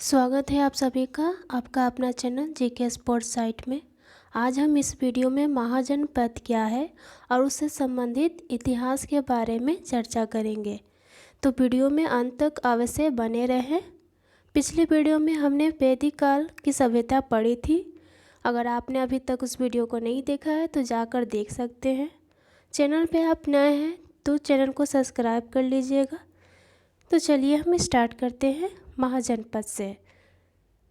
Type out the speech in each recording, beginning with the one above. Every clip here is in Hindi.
स्वागत है आप सभी का आपका अपना चैनल जीके स्पोर्ट्स साइट में। आज हम इस वीडियो में महाजनपद क्या है और उससे संबंधित इतिहास के बारे में चर्चा करेंगे, तो वीडियो में अंत तक अवश्य बने रहें। पिछली वीडियो में हमने वैदिक काल की सभ्यता पढ़ी थी। अगर आपने अभी तक उस वीडियो को नहीं देखा है तो जाकर देख सकते हैं। चैनल पे आप नए हैं तो चैनल को सब्सक्राइब कर लीजिएगा। तो चलिए हम स्टार्ट करते हैं महाजनपद से।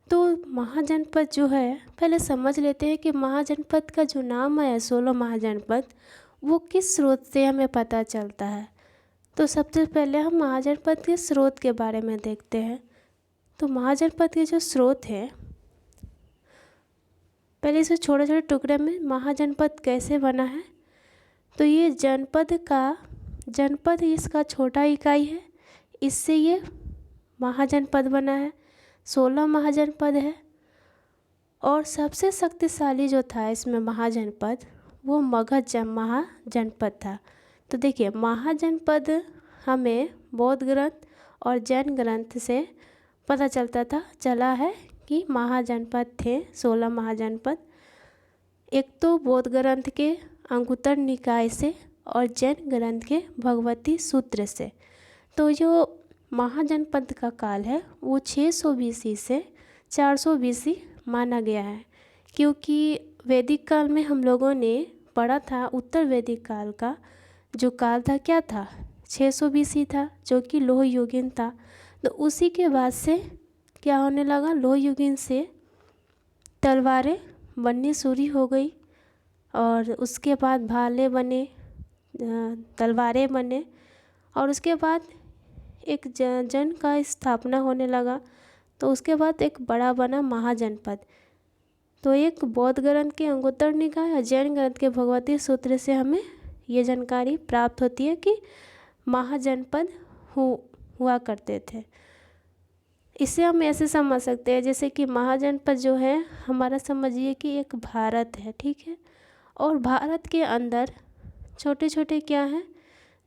तो महाजनपद जो है, पहले समझ लेते हैं कि महाजनपद का जो नाम है 16 महाजनपद, वो किस स्रोत से हमें पता चलता है। तो सबसे पहले हम महाजनपद के स्रोत के बारे में देखते हैं। तो महाजनपद के जो स्रोत हैं, पहले इसे छोटे छोटे टुकड़े में महाजनपद कैसे बना है। तो ये जनपद इसका छोटा इकाई है, इससे ये महाजनपद बना है। 16 महाजनपद है और सबसे शक्तिशाली जो था इसमें महाजनपद, वो मगध महाजनपद था। तो देखिए, महाजनपद हमें बौद्ध ग्रंथ और जैन ग्रंथ से पता चला है कि महाजनपद थे 16 महाजनपद। एक तो बौद्ध ग्रंथ के अंगुत्तर निकाय से और जैन ग्रंथ के भगवती सूत्र से। तो जो महाजनपद का काल है वो 600 BC से 400 BC माना गया है, क्योंकि वैदिक काल में हम लोगों ने पढ़ा था उत्तर वैदिक काल का जो काल था क्या था, 600 BC था, जो कि लोह युगीन था। तो उसी के बाद से क्या होने लगा, लोह युगीन से तलवारें बननी शुरू हो गई और उसके बाद भाले बने, तलवारें बने और उसके बाद एक जन का स्थापना होने लगा। तो उसके बाद एक बड़ा बना महाजनपद। तो एक बौद्ध ग्रंथ के अंगुत्तर निकाय और जैन ग्रंथ के भगवती सूत्र से हमें ये जानकारी प्राप्त होती है कि महाजनपद हुआ करते थे। इसे हम ऐसे समझ सकते हैं जैसे कि महाजनपद जो है हमारा, समझिए कि एक भारत है, ठीक है, और भारत के अंदर छोटे छोटे क्या हैं,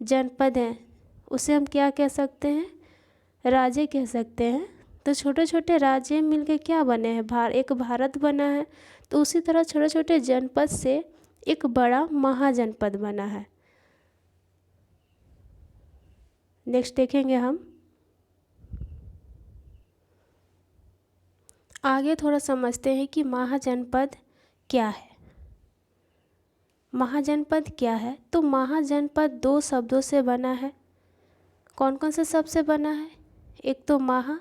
जनपद हैं। उसे हम क्या कह सकते हैं, राज्य कह सकते हैं। तो छोटे छोटे राज्य मिलके क्या बने हैं, एक भारत बना है। तो उसी तरह छोटे छोटे जनपद से एक बड़ा महाजनपद बना है। नेक्स्ट देखेंगे हम आगे, थोड़ा समझते हैं कि महाजनपद क्या है। महाजनपद क्या है, तो महाजनपद 2 शब्दों से बना है। कौन कौन से शब्द से बना है, एक तो महा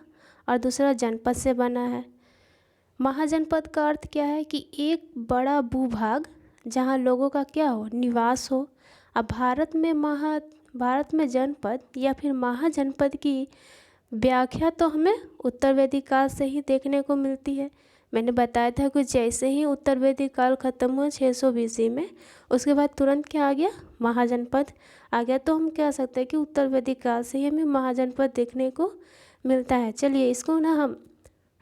और दूसरा जनपद से बना है। महाजनपद का अर्थ क्या है कि एक बड़ा भूभाग जहाँ लोगों का क्या हो, निवास हो। अब भारत में जनपद या फिर महाजनपद की व्याख्या तो हमें उत्तर वैदिक काल से ही देखने को मिलती है। मैंने बताया था कि जैसे ही उत्तर वैदिक काल ख़त्म हुआ 600 BC में, उसके बाद तुरंत क्या आ गया, महाजनपद आ गया। तो हम कह सकते हैं कि उत्तर वैदिक काल से ही हमें महाजनपद देखने को मिलता है। चलिए इसको ना हम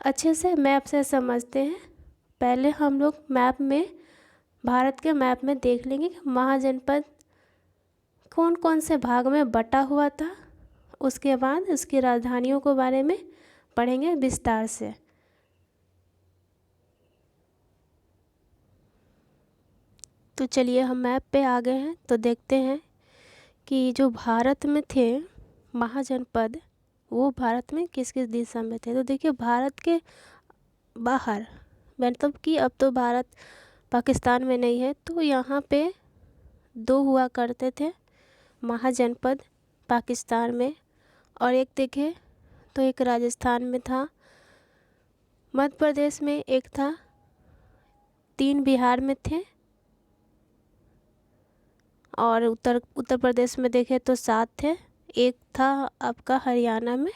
अच्छे से मैप से समझते हैं। पहले हम लोग भारत के मैप में देख लेंगे कि महाजनपद कौन कौन से भाग में बटा हुआ था। उसके बाद उसकी राजधानियों के बारे में पढ़ेंगे विस्तार से। तो चलिए हम मैप पे आ गए हैं, तो देखते हैं कि जो भारत में थे महाजनपद, वो भारत में किस किस दिशा में थे। तो देखिए, भारत के बाहर, मतलब कि अब तो भारत पाकिस्तान में नहीं है, तो यहाँ पे 2 हुआ करते थे महाजनपद पाकिस्तान में, और एक देखे तो एक राजस्थान में था, मध्य प्रदेश में एक था, 3 बिहार में थे, और उत्तर प्रदेश में देखे तो 7 थे, एक था आपका हरियाणा में,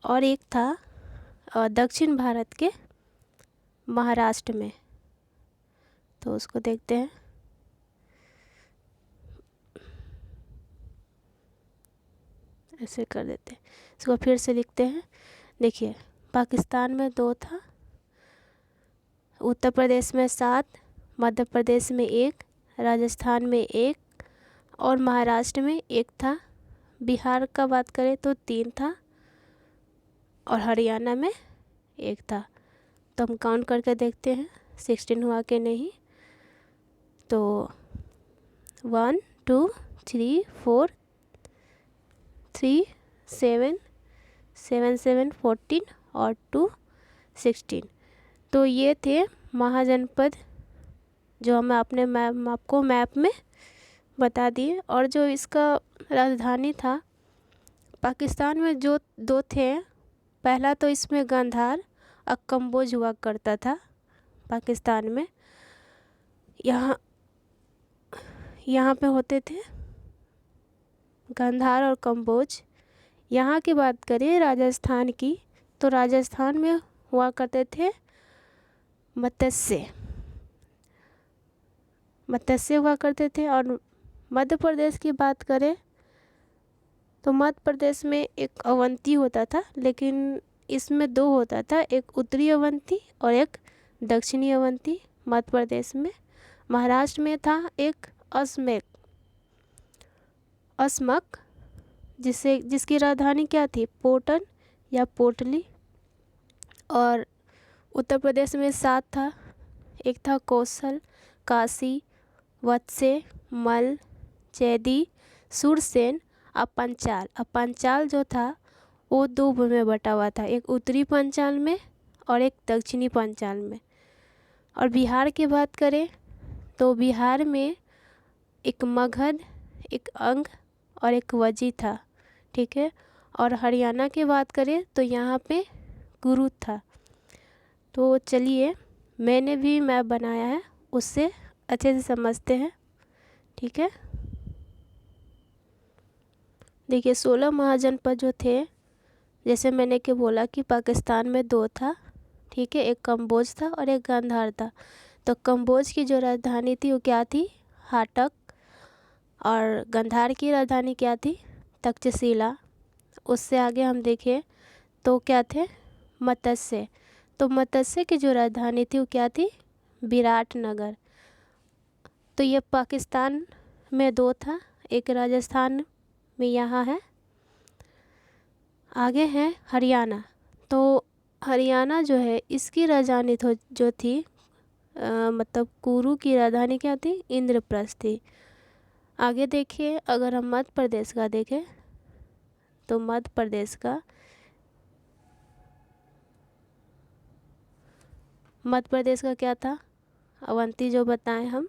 और एक था दक्षिण भारत के महाराष्ट्र में। तो उसको देखते हैं। ऐसे कर देते हैं, इसको फिर से लिखते हैं। देखिए, पाकिस्तान में 2 था, उत्तर प्रदेश में 7, मध्य प्रदेश में 1, राजस्थान में 1 और महाराष्ट्र में 1 था। बिहार का बात करें तो 3 था, और हरियाणा में एक था। तो हम काउंट करके देखते हैं 16 हुआ कि नहीं। तो 1 2 3 4 3 7 7 7 14 और 2 16। तो ये थे महाजनपद जो हम अपने आपको मैप में बता दिए। और जो इसका राजधानी था पाकिस्तान में जो दो थे, पहला तो इसमें गांधार और कंबोज हुआ करता था पाकिस्तान में। यहाँ पे होते थे गांधार और कंबोज। यहाँ की बात करें राजस्थान की, तो राजस्थान में हुआ करते थे मत्स्य हुआ करते थे। और मध्य प्रदेश की बात करें तो मध्य प्रदेश में एक अवंती होता था, लेकिन इसमें दो होता था, एक उत्तरी अवंती और एक दक्षिणी अवंती मध्य प्रदेश में। महाराष्ट्र में था एक अस्मक जिसकी राजधानी क्या थी, पोटन या पोटली। और उत्तर प्रदेश में 7 था, एक था कौशल, काशी, वत्से, मल, चैदी, सुरसेन और पंचाल। अब पंचाल जो था वो 2 में बटा हुआ था, एक उत्तरी पंचाल में और एक दक्षिणी पंचाल में। और बिहार की बात करें तो बिहार में एक मगध, एक अंग और एक वजी था, ठीक है। और हरियाणा की बात करें तो यहाँ पे गुरु था। तो चलिए मैंने भी मैप बनाया है, उससे अच्छे से समझते हैं, ठीक है। देखिए 16 महाजनपद जो थे, जैसे मैंने के बोला कि पाकिस्तान में 2 था, ठीक है, एक कंबोज था और एक गांधार था। तो कंबोज की जो राजधानी थी वो क्या थी, हाटक। और गांधार की राजधानी क्या थी, तक्षशिला। उससे आगे हम देखें तो क्या थे, मत्स्य। तो मत्स्य की जो राजधानी थी वो क्या थी, विराटनगर। तो ये पाकिस्तान में 2 था, एक राजस्थान में यहाँ है। आगे है हरियाणा। तो हरियाणा जो है इसकी राजधानी जो थी मतलब कुरु की राजधानी क्या थी, इंद्रप्रस्थ थी। आगे देखिए अगर हम मध्य प्रदेश का देखें तो मध्य प्रदेश का क्या था, अवंती जो बताएं हम।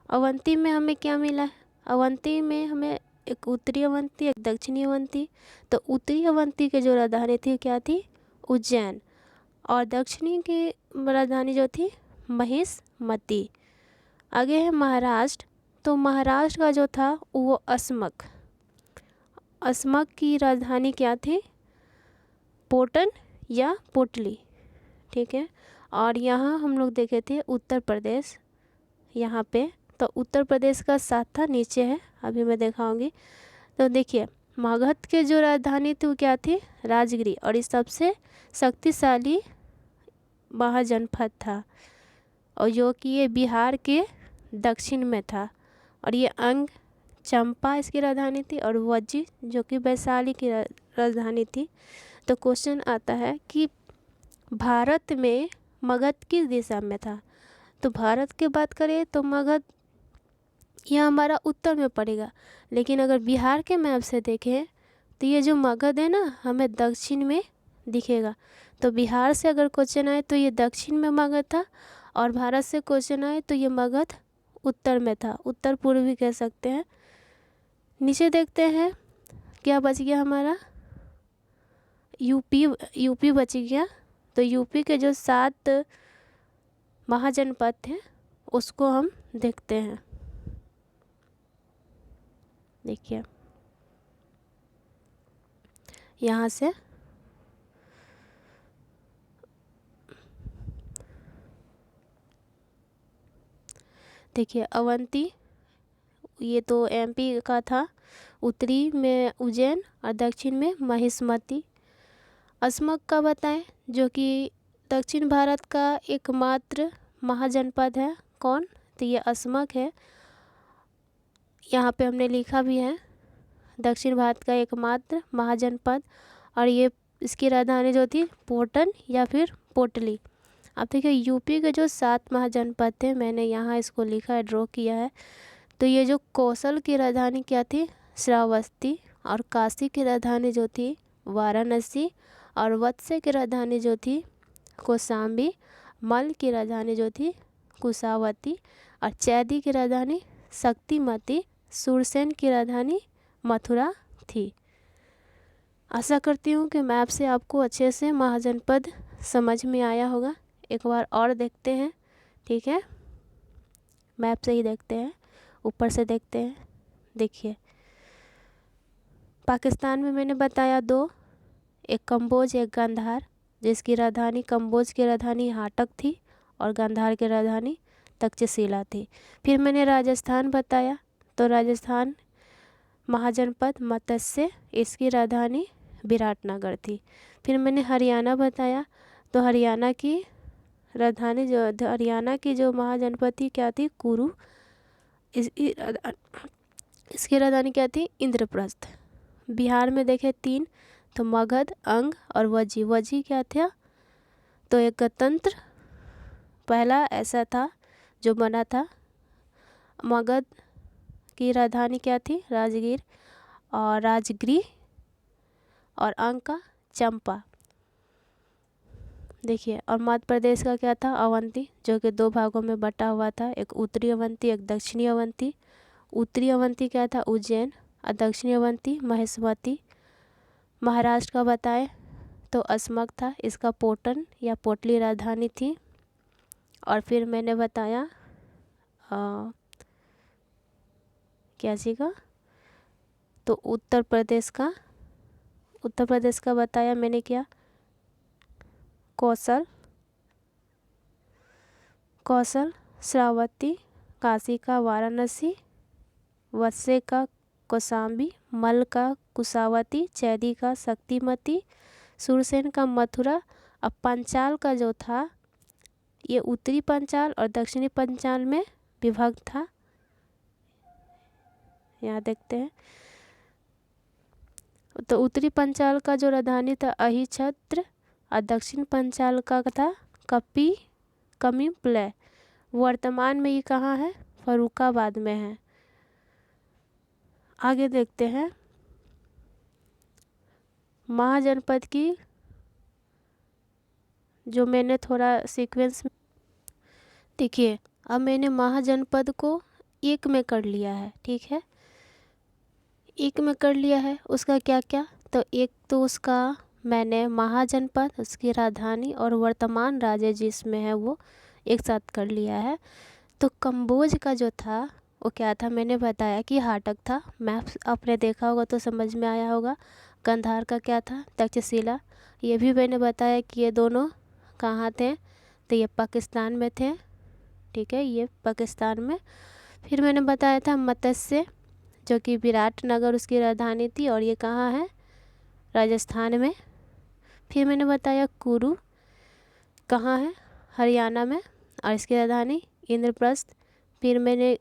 अवंती में हमें क्या मिला है, अवंती में हमें एक उत्तरी अवंती एक दक्षिणी अवंती। तो उत्तरी अवंती के जो राजधानी थी क्या थी, उज्जैन। और दक्षिणी की राजधानी जो थी महिष्मती। आगे है महाराष्ट्र। तो महाराष्ट्र का जो था वो अस्मक की राजधानी क्या थी, पोटन या पोटली, ठीक है। और यहाँ हम लोग देखे थे उत्तर प्रदेश यहाँ पे। तो उत्तर प्रदेश का 7 था, नीचे है, अभी मैं दिखाऊंगी। तो देखिए मगध के जो राजधानी थी वो क्या थी, राजगिरी। और इस सबसे शक्तिशाली महाजनपद था, और जो कि ये बिहार के दक्षिण में था। और ये अंग चंपा इसकी राजधानी थी, और वज्जी जो कि वैशाली की राजधानी थी। तो क्वेश्चन आता है कि भारत में मगध किस दिशा में था। तो भारत की बात करें तो मगध यह हमारा उत्तर में पड़ेगा, लेकिन अगर बिहार के मैप से देखें तो ये जो मगध है ना हमें दक्षिण में दिखेगा। तो बिहार से अगर क्वेश्चन आए तो ये दक्षिण में मगध था, और भारत से क्वेश्चन आए तो ये मगध उत्तर में था, उत्तर पूर्व भी कह सकते हैं। नीचे देखते हैं क्या बच गया हमारा, यूपी बच गया। तो यूपी के जो 7 महाजनपद थे उसको हम देखते हैं। देखिए यहाँ से देखिए अवंती ये तो एमपी का था, उत्तरी में उज्जैन और दक्षिण में महिष्मती। अस्मक का बताएं, जो कि दक्षिण भारत का एकमात्र महाजनपद है, कौन, तो ये अस्मक है। यहाँ पे हमने लिखा भी है दक्षिण भारत का एकमात्र महाजनपद। और ये इसकी राजधानी जो थी पोटन या फिर पोटली। अब देखिए यूपी के जो 7 महाजनपद थे, मैंने यहाँ इसको लिखा है, ड्रॉ किया है। तो ये जो कौशल की राजधानी क्या थी, श्रावस्ती। और काशी की राजधानी जो थी वाराणसी। और वत्स की राजधानी जो थी कौशाम्बी। मल की राजधानी जो थी कुशावती। और चैदी की राजधानी शक्तिमती। सूरसेन की राजधानी मथुरा थी। आशा करती हूँ कि मैप से आपको अच्छे से महाजनपद समझ में आया होगा। एक बार और देखते हैं, ठीक है, मैप से ही देखते हैं, ऊपर से देखते हैं। देखिए पाकिस्तान में मैंने बताया 2, एक कंबोज एक गांधार, जिसकी राजधानी कंबोज की राजधानी हाटक थी और गांधार की राजधानी तक्षशिला थी। फिर मैंने राजस्थान बताया, तो राजस्थान महाजनपद मत्स्य, इसकी राजधानी विराटनगर थी। फिर मैंने हरियाणा बताया, तो हरियाणा की राजधानी जो महाजनपद थी क्या थी, कुरु। इसकी राजधानी क्या थी, इंद्रप्रस्थ। बिहार में देखे 3, तो मगध, अंग और वजी। वजी क्या था, तो एक गणतंत्र पहला ऐसा था जो बना था। मगध की राजधानी क्या थी, राजगीर और राजगृह। और अंग का चंपा। देखिए और मध्य प्रदेश का क्या था, अवंती, जो कि 2 भागों में बटा हुआ था, एक उत्तरी अवंती एक दक्षिणी अवंती। उत्तरी अवंती क्या था, उज्जैन। और दक्षिणी अवंती महेश्वती। महाराष्ट्र का बताएं तो अस्मक था, इसका पोटन या पोटली राजधानी थी। और फिर मैंने बताया क्या जी का, तो उत्तर प्रदेश का बताया मैंने क्या, कौशल, श्रावस्ती, काशी का वाराणसी, वत्स का कौशाम्बी, मल का कुशावती, चैदी का शक्तिमती, सूरसेन का मथुरा। अब पंचाल का जो था ये उत्तरी पंचाल और दक्षिणी पंचाल में विभक्त था। यहाँ देखते हैं, तो उत्तरी पंचाल का जो राजधानी था अहिछत्र और दक्षिण पंचाल का था कमिप्लय। वर्तमान में ये कहाँ है, फर्रुखाबाद में है। आगे देखते हैं महाजनपद की, जो मैंने थोड़ा सीक्वेंस में देखिए। अब मैंने महाजनपद को 1 में कर लिया है, ठीक है, 1 में कर लिया है। उसका क्या क्या, तो एक तो उसका मैंने महाजनपद, उसकी राजधानी और वर्तमान राज्य जिसमें है वो एक साथ कर लिया है। तो कंबोज का जो था वो क्या था, मैंने बताया कि हाटक था। मैप आपने देखा होगा तो समझ में आया होगा। गांधार का क्या था, तक्षशिला। ये भी मैंने बताया कि ये दोनों कहाँ थे, तो ये पाकिस्तान में थे, ठीक है, ये पाकिस्तान में। फिर मैंने बताया था मत्स्य, जो कि विराटनगर उसकी राजधानी थी और ये कहाँ है, राजस्थान में। फिर मैंने बताया कुरु कहाँ है, हरियाणा में और इसकी राजधानी इंद्रप्रस्थ। फिर मैंने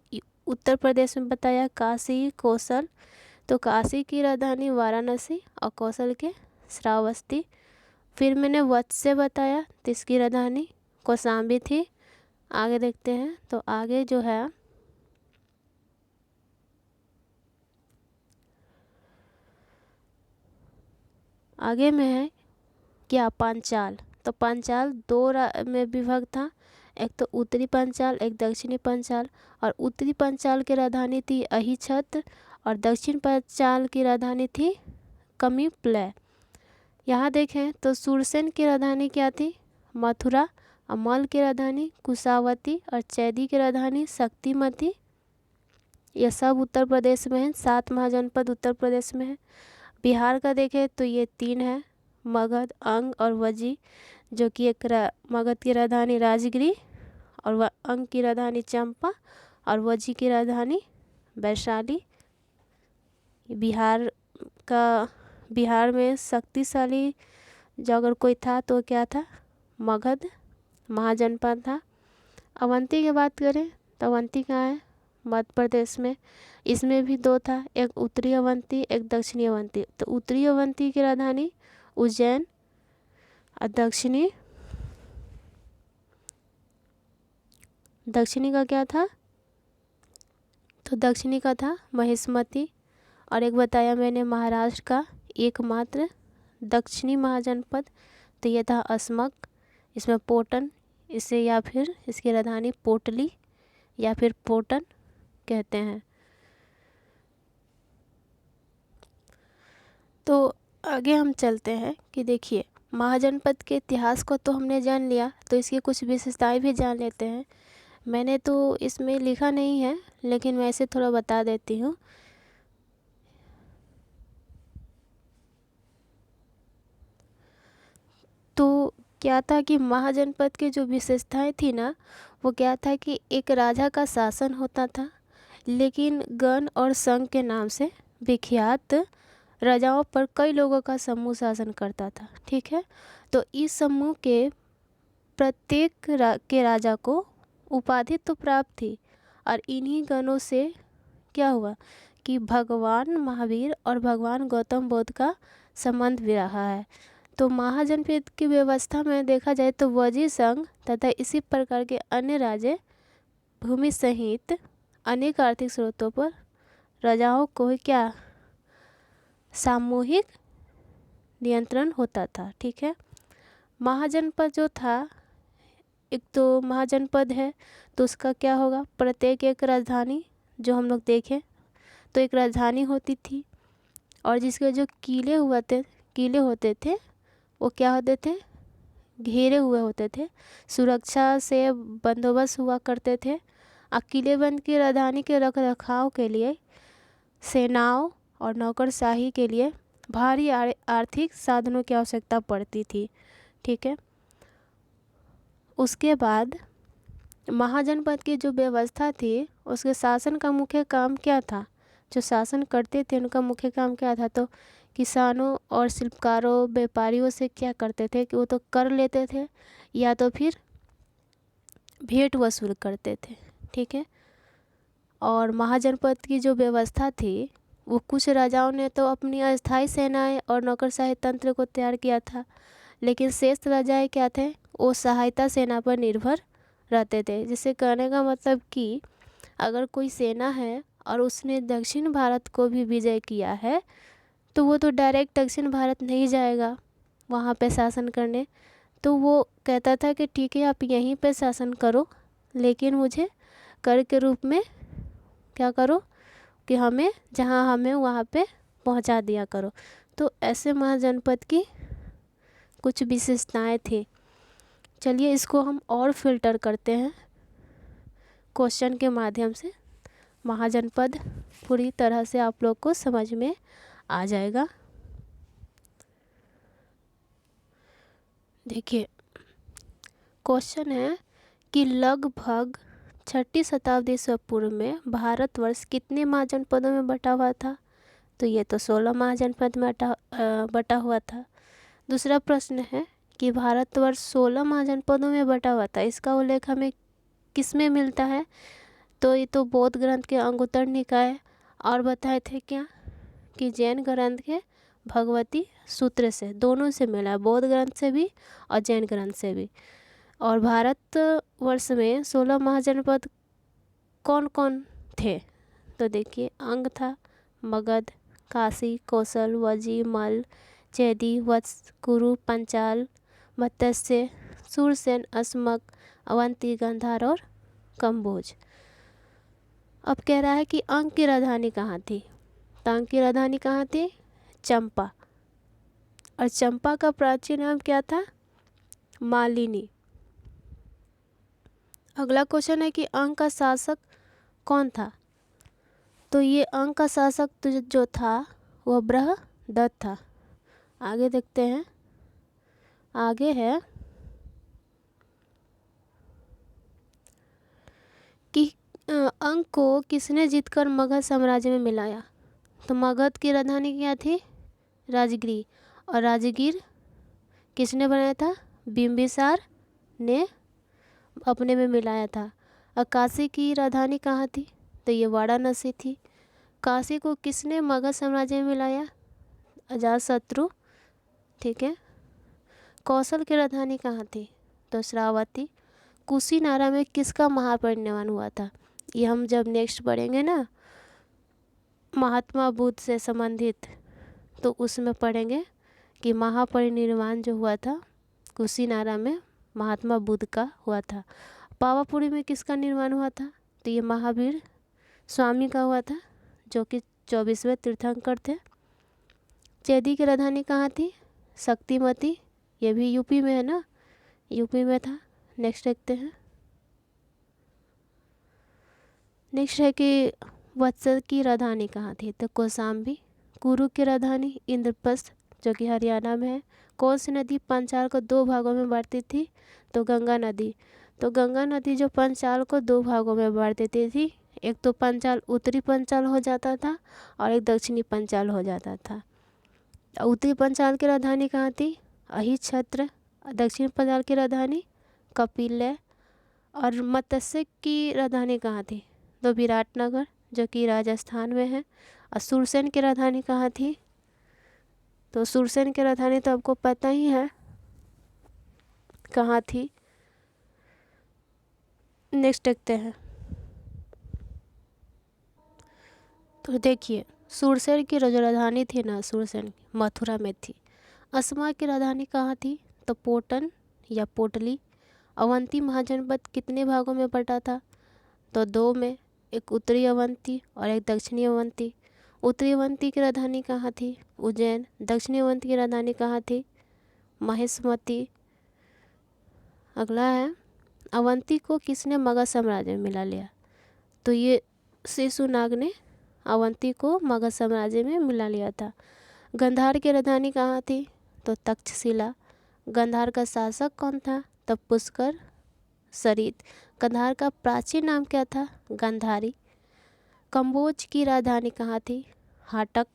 उत्तर प्रदेश में बताया काशी, कौशल, तो काशी की राजधानी वाराणसी और कौशल के श्रावस्ती। फिर मैंने वत्स बताया, तो इसकी राजधानी कौशाम्बी थी। आगे देखते हैं, तो आगे जो है आगे में है क्या, पांचाल। तो पांचाल 2 में विभक्त था, एक तो उत्तरी पंचाल एक दक्षिणी पंचाल। और उत्तरी पंचाल की राजधानी थी अहिछत्र और दक्षिण पंचाल की राजधानी थी कमिप्लय। यहाँ देखें तो सूरसेन की राजधानी क्या थी, मथुरा। और मल की राजधानी कुशावती और चैदी की राजधानी शक्तिमती। ये सब उत्तर प्रदेश में है, 7 महाजनपद उत्तर प्रदेश में है। बिहार का देखें तो ये 3 है, मगध, अंग और वजी, जो कि एक मगध की राजधानी राजगृह और अंग की राजधानी चंपा और वजी की राजधानी वैशाली। बिहार में शक्तिशाली जो अगर कोई था तो क्या था, मगध महाजनपद था। अवंती की बात करें तो अवंती कहाँ है, मध्य प्रदेश में। इसमें भी दो था, एक उत्तरी अवंती, एक दक्षिणी अवंती। तो उत्तरी अवंती की राजधानी उज्जैन और दक्षिणी का क्या था? तो दक्षिणी का था महिष्मती। और एक बताया मैंने महाराष्ट्र का एकमात्र दक्षिणी महाजनपद, तो ये था अस्मक। इसमें पोटन, इसे या फिर इसकी राजधानी पोटली या फिर पोटन कहते हैं। तो आगे हम चलते हैं कि देखिए महाजनपद के इतिहास को तो हमने जान लिया, तो इसकी कुछ विशेषताएं भी जान लेते हैं। मैंने तो इसमें लिखा नहीं है, लेकिन मैं इसे थोड़ा बता देती हूँ। तो क्या था कि महाजनपद की जो विशेषताएं थी ना, वो क्या था कि एक राजा का शासन होता था, लेकिन गण और संघ के नाम से विख्यात राजाओं पर कई लोगों का समूह शासन करता था। ठीक है, तो इस समूह के प्रत्येक के राजा को उपाधि तो प्राप्त थी, और इन्हीं गणों से क्या हुआ कि भगवान महावीर और भगवान गौतम बुद्ध का संबंध भी रहा है। तो महाजनपद की व्यवस्था में देखा जाए तो वजीर संघ तथा इसी प्रकार के अन्य राज्य भूमि सहित अनेक आर्थिक स्रोतों पर राजाओं को क्या सामूहिक नियंत्रण होता था। ठीक है, महाजनपद जो था, एक तो महाजनपद है तो उसका क्या होगा, प्रत्येक एक राजधानी, जो हम लोग देखें तो एक राजधानी होती थी, और जिसके जो किले होते थे वो क्या होते थे, घेरे हुए होते थे, सुरक्षा से बंदोबस्त हुआ करते थे। और किलेबंद की राजधानी के रख रखाव के लिए सेनाओं और नौकरशाही के लिए भारी आर्थिक साधनों की आवश्यकता पड़ती थी। ठीक है, उसके बाद महाजनपद की जो व्यवस्था थी, उसके शासन का मुख्य काम क्या था, जो शासन करते थे उनका मुख्य काम क्या था, तो किसानों और शिल्पकारों व्यापारियों से क्या करते थे कि वो तो कर लेते थे या तो फिर भेंट वसूल करते थे। ठीक है, और महाजनपद की जो व्यवस्था थी, वो कुछ राजाओं ने तो अपनी अस्थायी सेनाएं और नौकरशाही तंत्र को तैयार किया था, लेकिन शेष राजाएं क्या थे, वो सहायता सेना पर निर्भर रहते थे। जिससे कहने का मतलब कि अगर कोई सेना है और उसने दक्षिण भारत को भी विजय किया है, तो वो तो डायरेक्ट दक्षिण भारत नहीं जाएगा वहाँ पे शासन करने। तो वो कहता था कि ठीक है आप यहीं पे शासन करो, लेकिन मुझे कर के रूप में क्या करो कि हमें जहाँ हमें वहाँ पे पहुँचा दिया करो। तो ऐसे महाजनपद की कुछ विशेषताएं थी। चलिए इसको हम और फिल्टर करते हैं क्वेश्चन के माध्यम से, महाजनपद पूरी तरह से आप लोग को समझ में आ जाएगा। देखिए क्वेश्चन है कि लगभग 6ठी शताब्दी से पूर्व में भारतवर्ष कितने महाजनपदों में बटा हुआ था, तो ये तो 16 महाजनपद में बटा हुआ था। दूसरा प्रश्न है कि भारतवर्ष 16 महाजनपदों में बटा हुआ था, इसका उल्लेख हमें किस में मिलता है, तो ये तो बौद्ध ग्रंथ के अंगुत्तर निकाय और बताए थे क्या कि जैन ग्रंथ के भगवती सूत्र से, दोनों से मिला है, बौद्ध ग्रंथ से भी और जैन ग्रंथ से भी। और भारतवर्ष में 16 महाजनपद कौन कौन थे, तो देखिए अंग था मगध, काशी, कौशल, वजी, मल, चैदी, वत्स, कुरु, पंचाल, मत्स्य, सूरसेन, अस्मक, अवंती, गांधार और कंबोज। अब कह रहा है कि अंग की राजधानी कहाँ थी, तो अंग की राजधानी कहाँ थी, चंपा। और चंपा का प्राचीन नाम क्या था, मालिनी। अगला क्वेश्चन है कि अंग का शासक कौन था, तो ये अंग का शासक तो जो था वह बृहदत्त था। आगे देखते हैं, आगे है कि अंग को किसने जीतकर मगध साम्राज्य में मिलाया, तो मगध की राजधानी क्या थी, राजगिरी। और राजगीर किसने बनाया था, बिंबिसार ने अपने में मिलाया था। और काशी की राजधानी कहाँ थी, तो ये वाराणसी थी। काशी को किसने मगध साम्राज्य में मिलाया? अजातशत्रु। ठीक है। कौशल की राजधानी कहाँ थी? तो श्रावती। कुशीनारा में किसका महापरिनिर्वाण हुआ था? ये हम जब नेक्स्ट पढ़ेंगे ना महात्मा बुद्ध से संबंधित, तो उसमें पढ़ेंगे कि महापरिनिर्वाण जो हुआ था कुशीनारा में महात्मा बुद्ध का हुआ था। पावापुरी में किसका निर्माण हुआ था? तो ये महावीर स्वामी का हुआ था, जो कि 24वें तीर्थंकर थे। चेदी की राजधानी कहाँ थी? शक्तिमती। ये भी यूपी में है ना, यूपी में था। नेक्स्ट देखते हैं। नेक्स्ट है कि वत्सल की राजधानी कहाँ थी? तो कौशाम्बी। कुरु की राजधानी इंद्रप्रस्थ, जो कि हरियाणा में है। कौन सी नदी पंचाल को 2 भागों में बांटती थी? तो गंगा नदी। तो गंगा नदी जो पंचाल को 2 भागों में बांट देती थी, एक तो पंचाल उत्तरी पंचाल हो जाता था और एक दक्षिणी पंचाल हो जाता था। उत्तरी पंचाल की राजधानी कहाँ थी? अहिच्छत्र। दक्षिण पंचाल की राजधानी कपिलय। और मत्स्य की राजधानी कहाँ थी? तो विराटनगर, जो कि राजस्थान में है। और सुरसेन की राजधानी कहाँ थी? तो सुरसेन की राजधानी तो आपको पता ही है कहाँ थी। नेक्स्ट देखते हैं। तो देखिए सुरसेन की जो राजधानी थी ना, सुरसेन मथुरा में थी। असमा की राजधानी कहाँ थी? तो पोटन या पोटली। अवंती महाजनपद कितने भागों में बटा था? तो 2 में, एक उत्तरी अवंती और एक दक्षिणी अवंती। उत्तरी अवंती की राजधानी कहाँ थी? उज्जैन। दक्षिणी अवंती की राजधानी कहाँ थी? महेशमती। अगला है अवंती को किसने मगध साम्राज्य में मिला लिया? तो ये शिशुनाग ने अवंती को मगध साम्राज्य में मिला लिया था। गंधार की राजधानी कहाँ थी? तो तक्षशिला। गंधार का शासक कौन था? तो पुष्कर सरित। गंधार का प्राचीन नाम क्या था? गंधारी। कंबोज की राजधानी कहाँ थी? हाटक।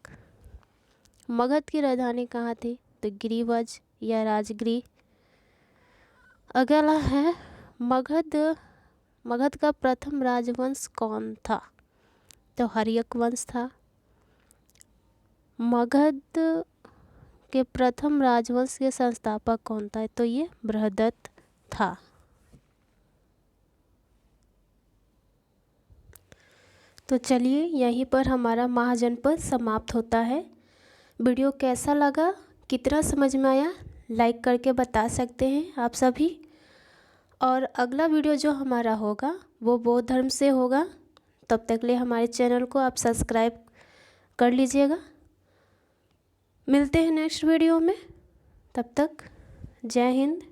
मगध की राजधानी कहाँ थी? तो गिरिवज या राजगिरी। अगला है मगध का प्रथम राजवंश कौन था? तो हर्यक वंश था। मगध के प्रथम राजवंश के संस्थापक कौन था? तो ये बृहदत्त था। तो चलिए यहीं पर हमारा महाजनपद समाप्त होता है। वीडियो कैसा लगा, कितना समझ में आया, लाइक करके बता सकते हैं आप सभी। और अगला वीडियो जो हमारा होगा वो बौद्ध धर्म से होगा। तब तक लिए हमारे चैनल को आप सब्सक्राइब कर लीजिएगा। मिलते हैं नेक्स्ट वीडियो में। तब तक जय हिंद।